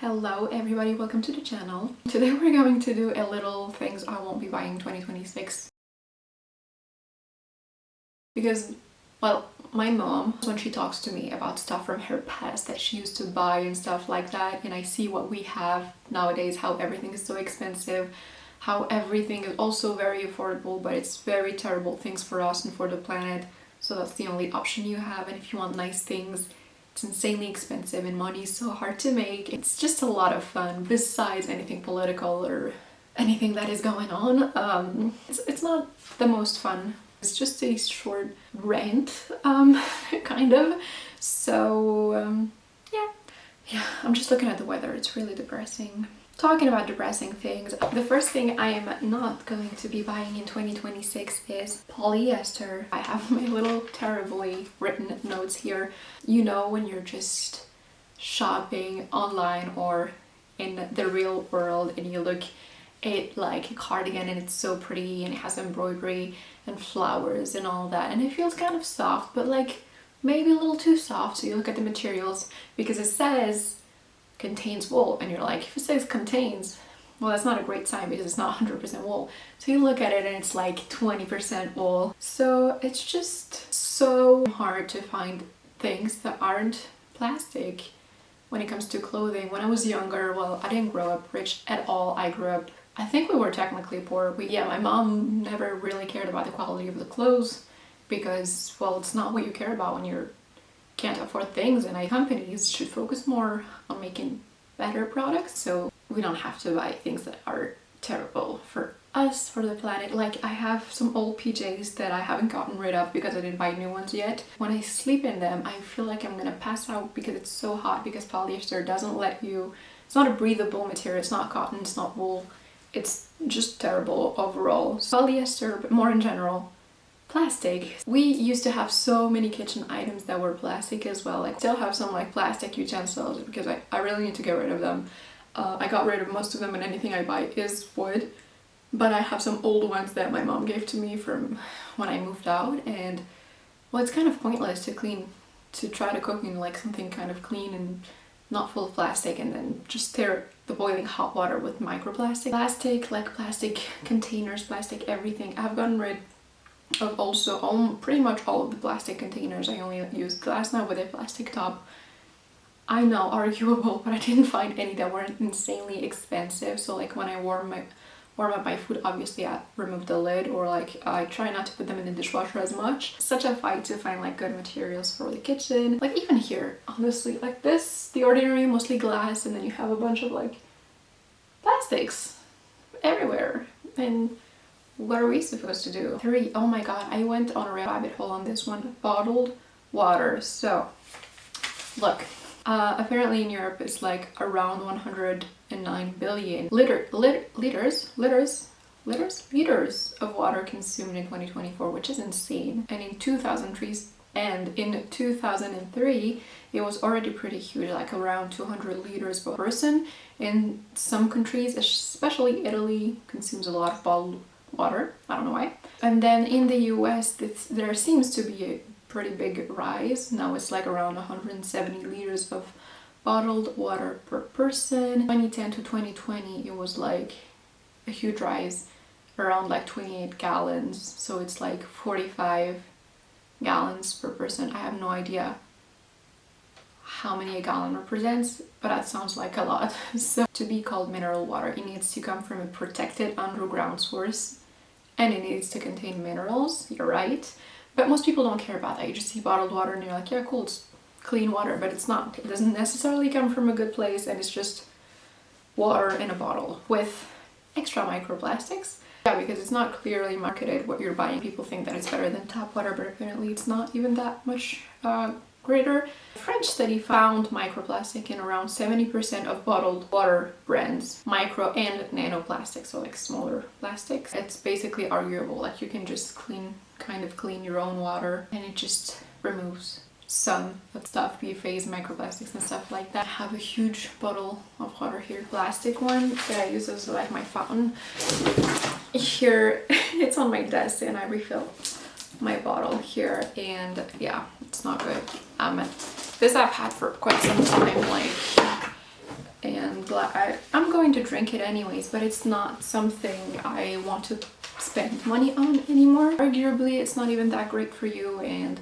Hello everybody, welcome to the channel. Today we're going to do a little things I won't be buying in 2026. Because, well, my mom, when she talks to me about stuff from her past that she used to buy and stuff like that, and I see what we have nowadays, how everything is so expensive, how everything is also very affordable, but it's very terrible things for us and for the planet. So that's the only option you have, and if you want nice things, it's insanely expensive and money is so hard to make. It's just a lot of fun besides anything political or anything that is going on. It's not the most fun. It's just a short rant, kind of. So, yeah, I'm just looking at the weather. It's really depressing. Talking about depressing things, the first thing I am not going to be buying in 2026 is polyester. I have my little terribly written notes here. You know, when you're just shopping online or in the real world and you look at like a cardigan and it's so pretty and it has embroidery and flowers and all that, and it feels kind of soft, but like maybe a little too soft. So you look at the materials because it says contains wool, and you're like, if it says contains, well, that's not a great sign because it's not 100% wool. So you look at it and it's like 20% wool. So it's just so hard to find things that aren't plastic when it comes to clothing. When I was younger, well, I didn't grow up rich at all. I grew up, I think we were technically poor. My mom never really cared about the quality of the clothes because, well, it's not what you care about when you're can't afford things, and companies should focus more on making better products so we don't have to buy things that are terrible for us, for the planet. Like, I have some old PJs that I haven't gotten rid of because I didn't buy new ones yet. When I sleep in them, I feel like I'm gonna pass out because it's so hot, because polyester doesn't let you, it's not a breathable material, it's not cotton, it's not wool, it's just terrible overall. So polyester, but more in general, plastic. We used to have so many kitchen items that were plastic as well. Like, I still have some like plastic utensils because I really need to get rid of them. I got rid of most of them, and anything I buy is wood. But I have some old ones that my mom gave to me from when I moved out, and well, it's kind of pointless to try to cook in like something kind of clean and not full of plastic and then just stir the boiling hot water with microplastic. Plastic containers, plastic everything. I've gotten rid of also pretty much all of the plastic containers. I only use glass now with a plastic top. I know, arguable, but I didn't find any that weren't insanely expensive. So like when I warm up my food, obviously I remove the lid, or like I try not to put them in the dishwasher as much. Such a fight to find like good materials for the kitchen. Like even here, honestly, like this, The Ordinary, mostly glass, and then you have a bunch of like plastics everywhere. And what are we supposed to do? 3, oh my god, I went on a rabbit hole on this one. Bottled water. So, look, apparently in Europe it's like around 109 billion liters of water consumed in 2024, which is insane. And in 2003, it was already pretty huge, like around 200 liters per person. In some countries, especially Italy, consumes a lot of bottled water. I don't know why. And then in the US, there seems to be a pretty big rise. Now it's like around 170 liters of bottled water per person. 2010 to 2020, it was like a huge rise, around like 28 gallons. So it's like 45 gallons per person. I have no idea how many a gallon represents, but that sounds like a lot. So to be called mineral water, it needs to come from a protected underground source, and it needs to contain minerals. You're right, but most people don't care about that. You just see bottled water and you're like, yeah, cool, it's clean water, but it's not. It doesn't necessarily come from a good place, and it's just water in a bottle with extra microplastics. Yeah, because it's not clearly marketed what you're buying. People think that it's better than tap water, but apparently it's not even that much greater. A French study found microplastic in around 70% of bottled water brands. Micro and nanoplastics, so like smaller plastics. It's basically arguable, like you can just kind of clean your own water, and it just removes some of stuff, PFAS, microplastics and stuff like that. I have a huge bottle of water here, plastic one, that I use as like my fountain. Here, it's on my desk, and I refill my bottle here, and yeah, it's not good. This I've had for quite some time. Like, and I'm going to drink it anyways, but it's not something I want to spend money on anymore. Arguably, it's not even that great for you, and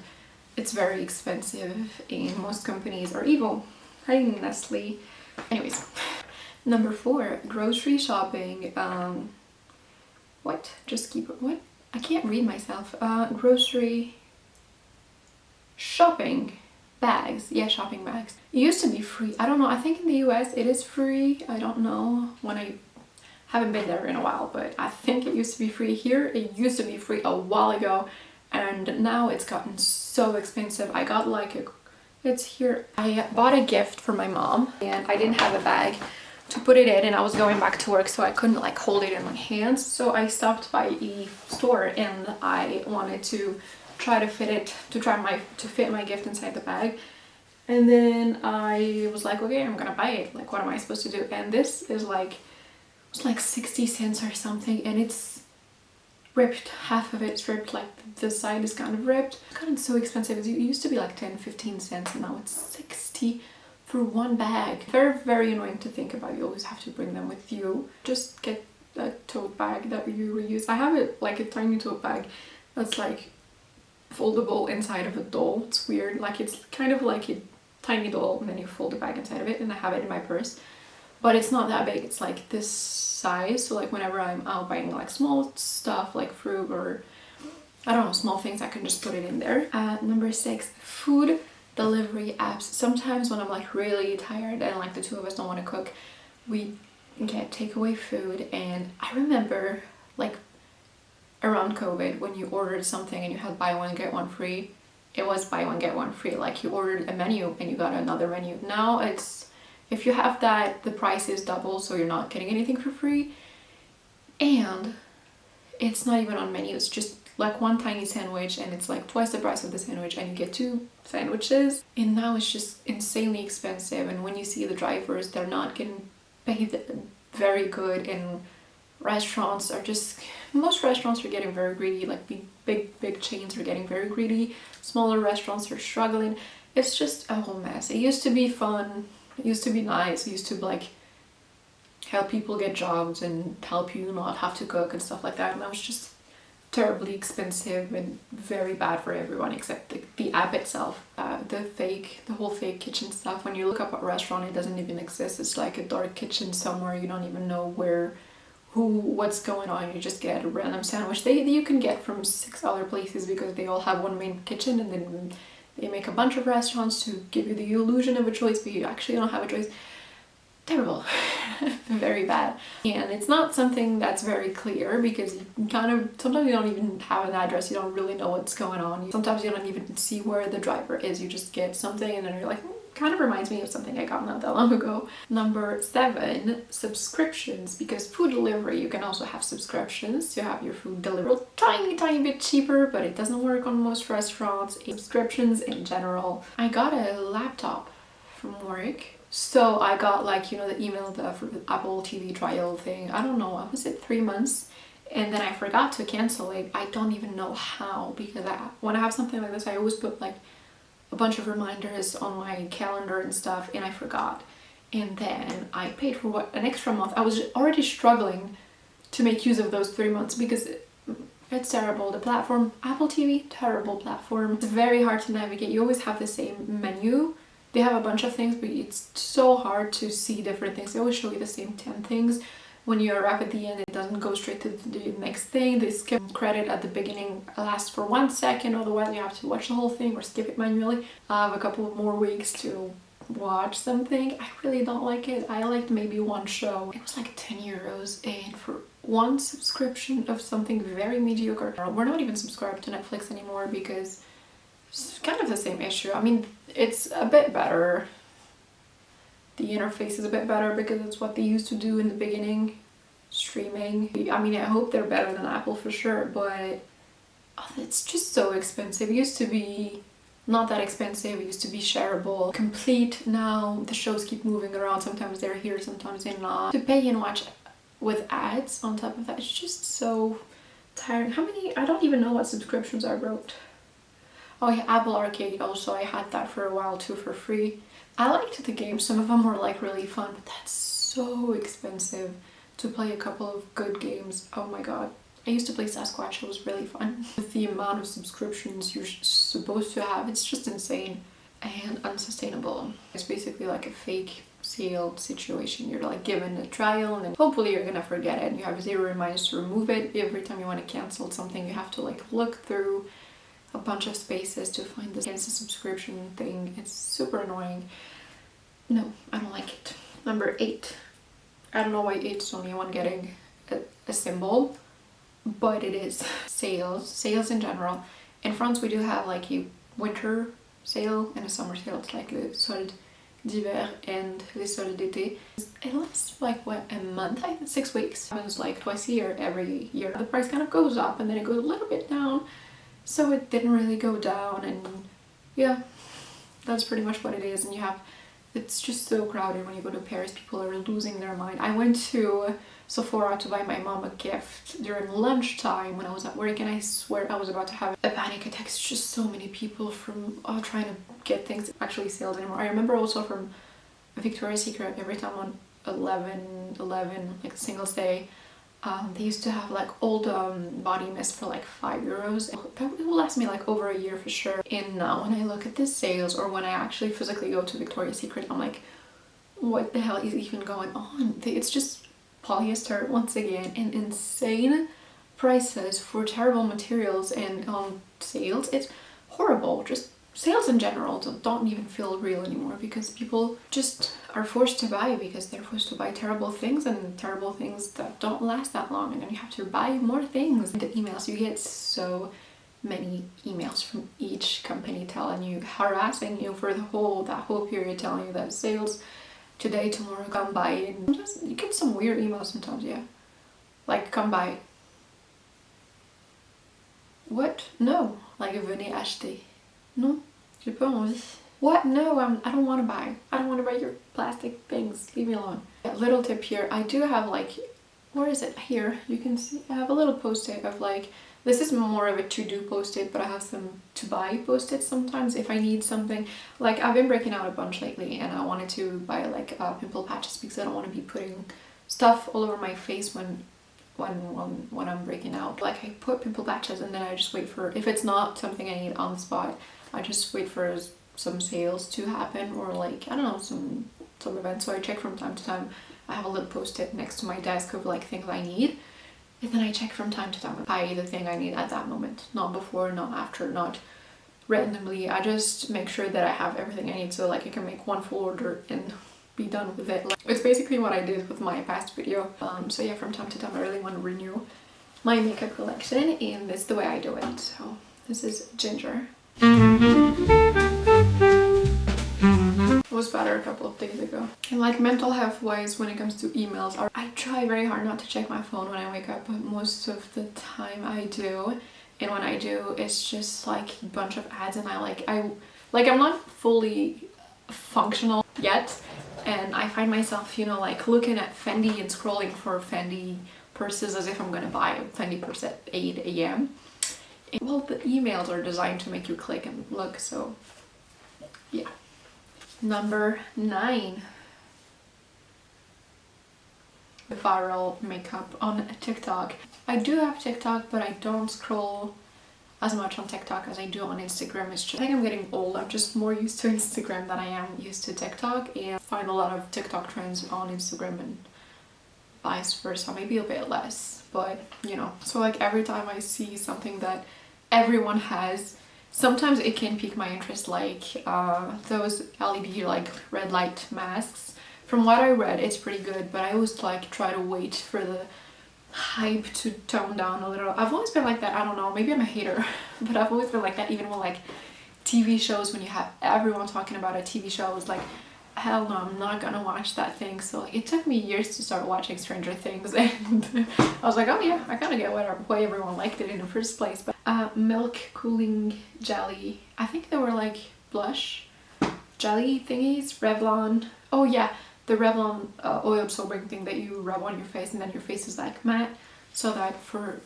it's very expensive in most companies, or even Nestle. Anyways, number 4, grocery shopping. What? Just keep it. What? I can't read myself. Grocery shopping bags. Yeah, shopping bags. It used to be free. I don't know. I think in the US it is free. I don't know. When I haven't been there in a while, but I think it used to be free. Here it used to be free a while ago, and now it's gotten so expensive. I got like it's here. I bought a gift for my mom, and I didn't have a bag to put it in, and I was going back to work, so I couldn't like hold it in my hands. So I stopped by a store, and I wanted to try to fit my gift inside the bag. And then I was like, okay, I'm gonna buy it. Like, what am I supposed to do? And this is like, it's like 60 cents or something, and it's ripped. Half of it's ripped, like the side is kind of ripped. It's gotten so expensive. It used to be like 10-15 cents, and now it's 60 for one bag. Very, very annoying to think about. You always have to bring them with you. Just get a tote bag that you reuse. I have it like a tiny tote bag that's like foldable inside of a doll. It's weird. Like, it's kind of like a tiny doll, and then you fold the bag inside of it, and I have it in my purse. But it's not that big. It's like this size. So like whenever I'm out buying like small stuff like fruit or I don't know, small things, I can just put it in there. Number 6, food delivery apps. Sometimes when I'm like really tired and like the two of us don't want to cook, we get takeaway food. And I remember like around COVID, when you ordered something and you had buy one get one free, it was buy one get one free. Like, you ordered a menu and you got another menu. Now it's, if you have that, the price is double, so you're not getting anything for free. And it's not even on menus, just like one tiny sandwich, and it's like twice the price of the sandwich, and you get 2 sandwiches. And now it's just insanely expensive. And when you see the drivers, they're not getting paid very good, and restaurants are just, most restaurants are getting very greedy. Like big chains are getting very greedy. Smaller restaurants are struggling. It's just a whole mess. It used to be fun. It used to be nice. It used to like help people get jobs and help you not have to cook and stuff like that. And that was just terribly expensive and very bad for everyone except the app itself. The whole fake kitchen stuff. When you look up a restaurant, it doesn't even exist. It's like a dark kitchen somewhere. You don't even know what's going on. You just get a random sandwich you can get from 6 other places, because they all have one main kitchen, and then they make a bunch of restaurants to give you the illusion of a choice, but you actually don't have a choice. Terrible. Very bad. And it's not something that's very clear, because you kind of, sometimes you don't even have an address, you don't really know what's going on. Sometimes you don't even see where the driver is. You just get something and then you're like, kind of reminds me of something I got not that long ago. Number 7, subscriptions. Because food delivery, you can also have subscriptions to have your food delivered tiny bit cheaper, but it doesn't work on most restaurants. Subscriptions in general. I got a laptop from work, so I got like, you know, the email, the Apple TV trial thing. I don't know, was it 3 months? And then I forgot to cancel it. I don't even know how, because when I have something like this, I always put like a bunch of reminders on my calendar and stuff, and I forgot. And then I paid for an extra month. I was already struggling to make use of those 3 months, because it's terrible. The platform, Apple TV, terrible platform. It's very hard to navigate. You always have the same menu. They have a bunch of things, but it's so hard to see different things. They always show you the same 10 things. When you arrive at the end, it doesn't go straight to the next thing. They skip credit at the beginning, lasts for 1 second, otherwise you have to watch the whole thing or skip it manually. I have a couple of more weeks to watch something. I really don't like it. I liked maybe one show. It was like 10 euros, and for one subscription of something very mediocre. We're not even subscribed to Netflix anymore, because it's kind of the same issue. I mean, it's a bit better. The interface is a bit better, because it's what they used to do in the beginning, streaming. I mean, I hope they're better than Apple for sure, but it's just so expensive. It used to be not that expensive. It used to be shareable, complete. Now the shows keep moving around. Sometimes they're here, sometimes they're not. To pay and watch with ads on top of that, it's just so tiring. How many? I don't even know what subscriptions I wrote. Oh yeah, Apple Arcade also. I had that for a while too for free. I liked the games. Some of them were like really fun, but that's so expensive to play a couple of good games. Oh my god. I used to play Sasquatch. It was really fun. With the amount of subscriptions you're supposed to have, it's just insane and unsustainable. It's basically like a fake sale situation. You're like given a trial and then hopefully you're gonna forget it and you have 0 reminders to remove it. Every time you want to cancel something, you have to like look through a bunch of spaces to find this instant subscription thing. It's super annoying. No, I don't like it. Number 8. I don't know why 8 is only one getting a symbol, but it is sales in general. In France we do have like a winter sale and a summer sale. It's like le solde d'hiver and les soldes d'été. It lasts like what, a month, I think 6 weeks. It happens like twice a year, every year. The price kind of goes up and then it goes a little bit down, so it didn't really go down, and yeah, that's pretty much what it is. And you have, it's just so crowded when you go to Paris. People are losing their mind. I went to Sephora to buy my mom a gift during lunchtime when I was at work, and I swear I was about to have a panic attack. It's just so many people from trying to get things actually sales anymore. I remember also from Victoria's Secret, every time on 11/11, like Singles Day, they used to have like old body mist for like €5. It will last me like over a year for sure. And now when I look at the sales, or when I actually physically go to Victoria's Secret, I'm like, what the hell is even going on? It's just polyester once again, and insane prices for terrible materials and sales. It's horrible. Just sales in general don't even feel real anymore, because people just are forced to buy because they're forced to buy terrible things, and terrible things that don't last that long, and then you have to buy more things. The emails, you get so many emails from each company telling you, harassing you for that whole period, telling you that sales today, tomorrow, come by. And just, you get some weird emails sometimes, yeah, like come by. What? No. Like venez acheter. Non, j'ai pas envie. What? No, I don't want to buy. I don't want to buy your plastic things. Leave me alone. Yeah, little tip here. I do have like, where is it? Here. You can see I have a little post-it of like, this is more of a to-do post-it, but I have some to-buy post-its sometimes if I need something. Like I've been breaking out a bunch lately, and I wanted to buy like pimple patches because I don't want to be putting stuff all over my face when I'm breaking out. Like I put pimple patches and then I just wait for, if it's not something I need on the spot, I just wait for some sales to happen, or like, I don't know, some event. So I check from time to time. I have a little post-it next to my desk of like things I need, and then I check from time to time if I the thing I need at that moment, not before, not after, not randomly. I just make sure that I have everything I need, so like I can make one full order and be done with it. Like, it's basically what I did with my past video. So yeah, from time to time I really want to renew my makeup collection, and this is the way I do it. So this is Ginger. It was better a couple of days ago. And like mental health wise, when it comes to emails, I try very hard not to check my phone when I wake up, but most of the time I do. And when I do, it's just like a bunch of ads, and I'm not fully functional yet, and I find myself, you know, like looking at Fendi and scrolling for Fendi purses as if I'm gonna buy a Fendi purse at 8 a.m. Well, the emails are designed to make you click and look, so yeah. Number 9. Viral makeup on TikTok. I do have TikTok, but I don't scroll as much on TikTok as I do on Instagram. It's just, I think I'm getting old. I'm just more used to Instagram than I am used to TikTok, and I find a lot of TikTok trends on Instagram and vice versa, maybe a bit less, but you know. So like every time I see something that everyone has, sometimes it can pique my interest, like those LED like red light masks. From what I read, it's pretty good, but I always like try to wait for the hype to tone down a little. I've always been like that. I don't know, maybe I'm a hater, but I've always been like that, even with like TV shows. When you have everyone talking about a TV show, I was like, hell no, I'm not gonna watch that thing. So like, it took me years to start watching Stranger Things, and I was like, oh yeah, I kind of get why everyone liked it in the first place. But milk cooling jelly, I think they were like blush jelly thingies, Revlon. Oh yeah, the Revlon oil absorbing thing that you rub on your face, and then your face is like matte, so that for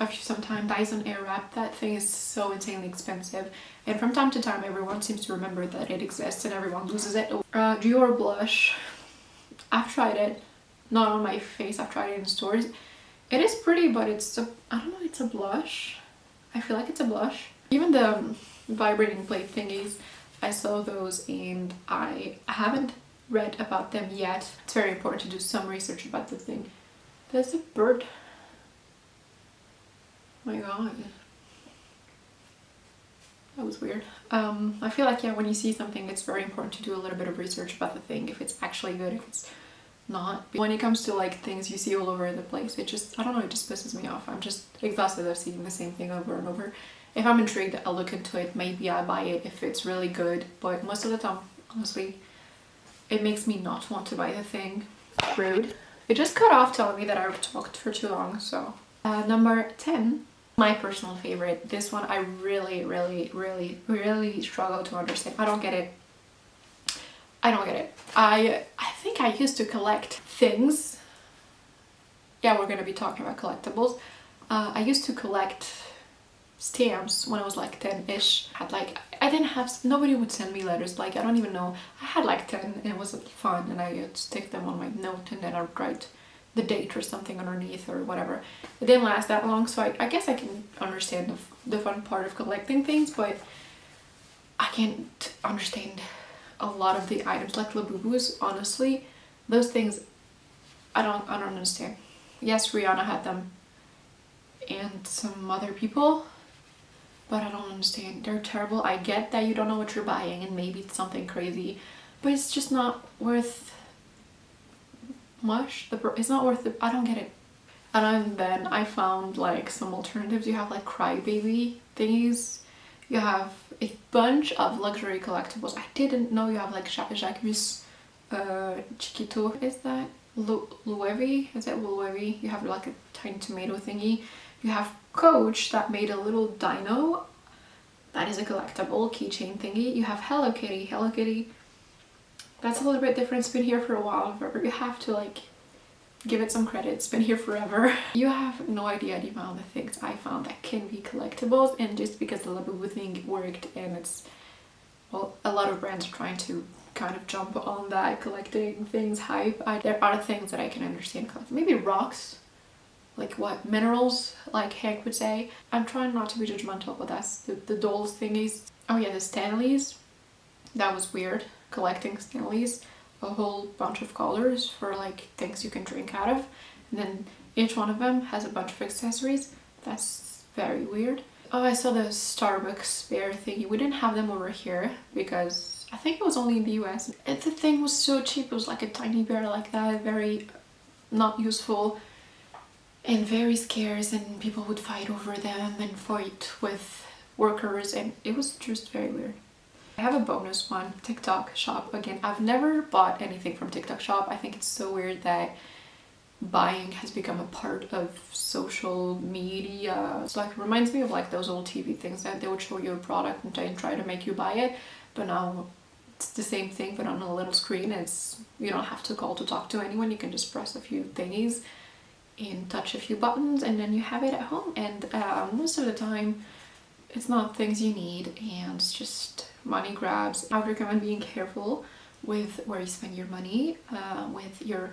a few sometime Dyson Airwrap. That thing is so insanely expensive, and from time to time everyone seems to remember that it exists and everyone loses it. Dior blush, I've tried it, not on my face, I've tried it in stores. It is pretty, but it's a, I don't know, it's a blush. I feel like it's a blush. Even the vibrating plate thingies, I saw those and I haven't read about them yet. It's very important to do some research about the thing. There's a bird. Oh my god. That was weird. I feel like, yeah, when you see something, it's very important to do a little bit of research about the thing, if it's actually good, if it's not. When it comes to like things you see all over the place, it just, I don't know, it just pisses me off. I'm just exhausted of seeing the same thing over and over. If I'm intrigued, I'll look into it, maybe I buy it if it's really good, but most of the time, honestly, it makes me not want to buy the thing. Rude. It just cut off telling me that I've talked for too long, so. Number 10, my personal favorite. This one I really struggle to understand. I don't get it. I don't get it. I think I used to collect things. Yeah, we're gonna be talking about collectibles. I used to collect stamps when I was like 10-ish. Had like, I didn't have, nobody would send me letters, like I don't even know. I had like 10 and it was fun, and I would stick them on my note and then I would write the date or something underneath or whatever. It didn't last that long, so I guess I can understand the fun part of collecting things, but I can't understand a lot of the items like Labubus. Honestly, those things I don't understand. Yes, Rihanna had them and some other people, but I don't understand. They're terrible. I get that you don't know what you're buying and maybe it's something crazy, but it's just not worth much. It's not worth it. I don't get it. And then I found like some alternatives. You have like crybaby thingies. You have a bunch of luxury collectibles. I didn't know you have like Jacquemus Chiquito. Is that Loewe? Is that Loewe? You have like a tiny tomato thingy. You have Coach that made a little dino. That is a collectible keychain thingy. You have Hello Kitty. Hello Kitty. That's a little bit different. It's been here for a while, but you have to like give it some credit. It's been here forever. You have no idea the amount of things I found that can be collectibles, and just because the Labubu thing worked, and it's, well, a lot of brands are trying to kind of jump on that collecting things hype. There are things that I can understand collecting. Maybe rocks, like what, minerals, like Hank would say. I'm trying not to be judgmental, but that's the dolls thingies. Oh yeah, the Stanleys. That was weird. Collecting Stanleys, a whole bunch of colors for like things you can drink out of, and then each one of them has a bunch of accessories. That's very weird. Oh, I saw the Starbucks bear thingy. We didn't have them over here because I think it was only in the US, and the thing was so cheap. It was like a tiny bear like that, very not useful and very scarce, and people would fight over them and fight with workers, and it was just very weird. I have a bonus one, TikTok shop. Again, I've never bought anything from TikTok shop. I think it's so weird that buying has become a part of social media. It's like, it reminds me of like those old TV things that they would show you a product and try to make you buy it, but now it's the same thing but on a little screen. It's, you don't have to call to talk to anyone. You can just press a few thingies and touch a few buttons and then you have it at home, and most of the time it's not things you need and it's just money grabs. I would recommend being careful with where you spend your money, with your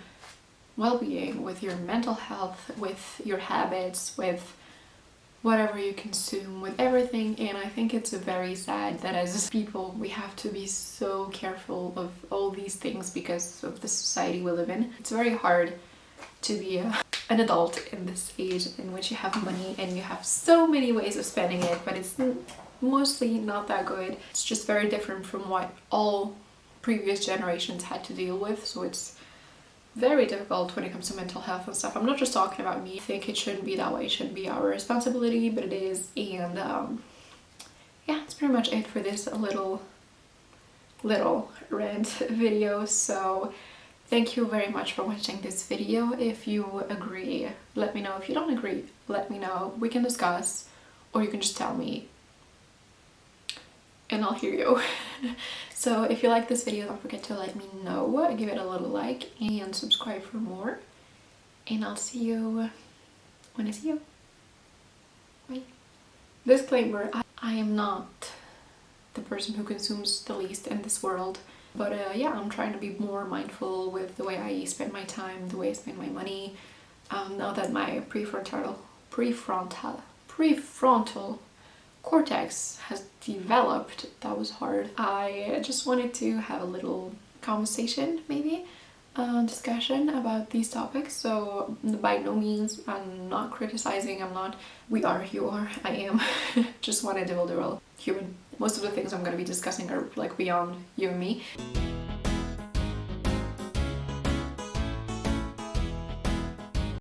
well-being, with your mental health, with your habits, with whatever you consume, with everything. And I think it's very sad that as people we have to be so careful of all these things because of the society we live in. It's very hard to be an adult in this age in which you have money and you have so many ways of spending it, but it's mostly not that good. It's just very different from what all previous generations had to deal with, so it's very difficult when it comes to mental health and stuff. I'm not just talking about me. I think it shouldn't be that way. It shouldn't be our responsibility, but it is. And yeah, that's pretty much it for this little rant video. So thank you very much for watching this video. If you agree, let me know. If you don't agree, let me know. We can discuss, or you can just tell me and I'll hear you. So if you like this video, don't forget to let me know, give it a little like and subscribe for more, and I'll see you when I see you. Disclaimer, I am not the person who consumes the least in this world. But yeah, I'm trying to be more mindful with the way I spend my time, the way I spend my money. Now that my prefrontal cortex has developed, that was hard. I just wanted to have a little conversation, maybe, discussion about these topics. So by no means, I'm not criticizing, I'm not, we are, you are, I am. Just one individual human. Most of the things I'm going to be discussing are like beyond you and me.